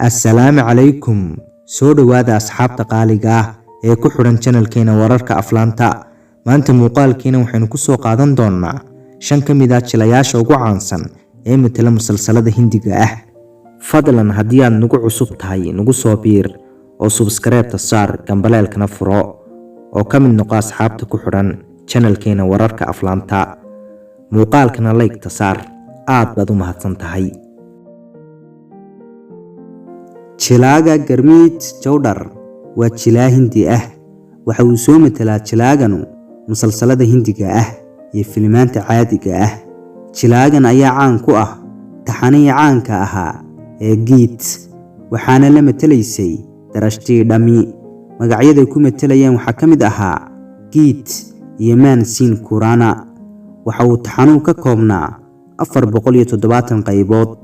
assalaamu calaykum. soo dhawaada asxaabta qaaliga ah ee ku xiran channelkeena wararka aflaanta. maanta muuqaalkeena waxaynu ku soo qaadan doonaa 5 ka mid ah jilayaasha ugu caansan ee matala musalsalada Hindiga ah. fadlan haddii aad nagu cusub tahay nagu soo biir oo subscribe saar gambaleelkana furo oo ka mid noqo asxaabta ku xiran channelkeena wararka aflaanta. muuqaalkana like saar, aad baad u mahadsan tahay. jilaaga Gurmeet Chowdhar waa jilaa Hindi ah. waxa uu soo metelaa jilaaganu musalsalada Hindiga ah iyo filmaanta caadiga ah. jilaagan ayaa caan ku ah taxaniya caanka ahaa ee Geet, waxaana la metelaysay Darashti Dhami. magacyada ku metelayaan waxaa ka mid ahaa Geet iyo Mansin Kurana. waxa uu taxanu ka koobnaa 470 qaybood.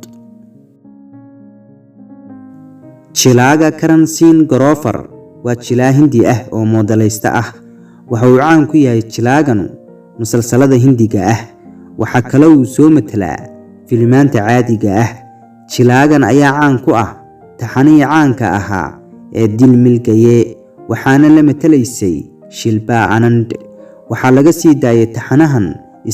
jilaaga Karan Singh Grover waa jilaa Hindi ah oo modelaysta ah. waxa uu caan ku yahay jilaaganu musalsalada Hindiga ah. waxa kale uu soo metelaa filmaanta caadiga ah. jilaagan ayaa caan ku ah taxaniya caanka ahaa ee Dil Mil Gaye, waxaana la metelaysay Shilpa Anand. waxaa laga sii daayay taxanahan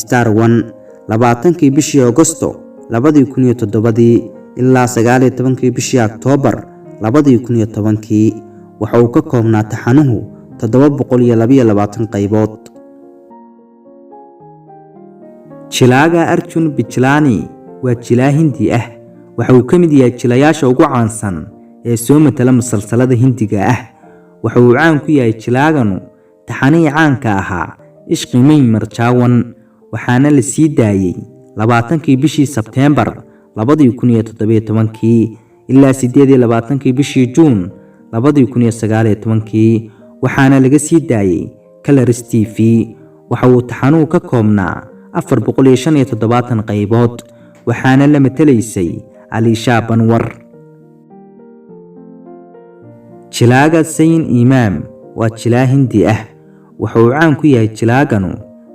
Star 1 20kii bishii Agoosto 2007 ilaa 19kii bishii Oktoobar 2010. waxa uu ka koobnaa taxanuhu 722 qaybood. jilaaga Arjun Bijlani waa jilaa Hindi ah. waxa uu ka mid yahay jilayaasha ugu caansan ee soo metela musalsalada Hindiga ah. waxa uu caan ku yahay jilaaganu taxaniya caanka ahaa Ishqi Mein Mar Jaawan, waxaana la sii daayay 20kii bishii Sebteembar 2017 ilaa 28kii bishii Juun 2019, waxaana laga sii daayay Colors TV. waxa uu taxanuhu ka koobnaa 475 qaybood, waxaana la metelaysay Alisha Banwar. jilaaga Zayn Imam waa jilaa Hindi ah. waxa uu caan ku yahay jilaaganu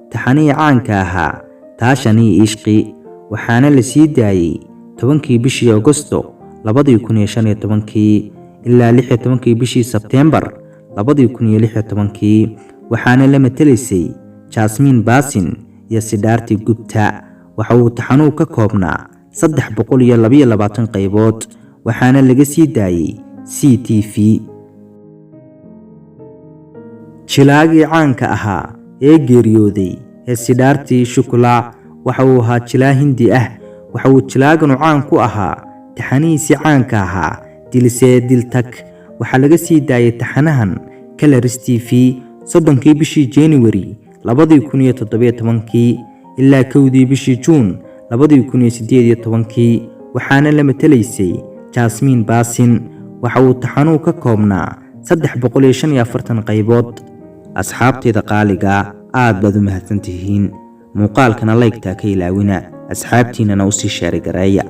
taxaniya caanka ahaa Taashani Ishqi, waxaana la sii daayay 10kii bishii Agoosto 2015 ilaa 16kii bishii Sebteembar 2016, waxaana la metelaysay Jasmine Basin iyo Siddharth Gupta. waxa uu taxanuhu ka koobnaa 322 qaybood, waxaana laga sii daayay CTV. jilaagii caanka ahaa ee geeriyooday ee Siddharth Shukla waxa uu ahaa jilaa Hindi ah. waxa uu jilaaganu caan ku ahaa taxanihiisii caanka ahaa Dil Se Dil Tak. waxaa laga sii daayay taxanahan Colors TV 30kii bishii January 2017 ilaa 1kii bishii Juun 2018, waxaana la metelaysay Jasmine Basin. waxa uu taxanuhu ka koobnaa 345 qaybood. asxaabteeda qaaliga, aad baad u mahadsantihiin. muuqaalkana like-ta ka ilaawina, asxaabtiinana u sii sheeri gareeya.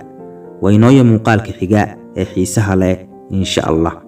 waynooya muuqaalka xiga ee xiisaha leh insha Allah.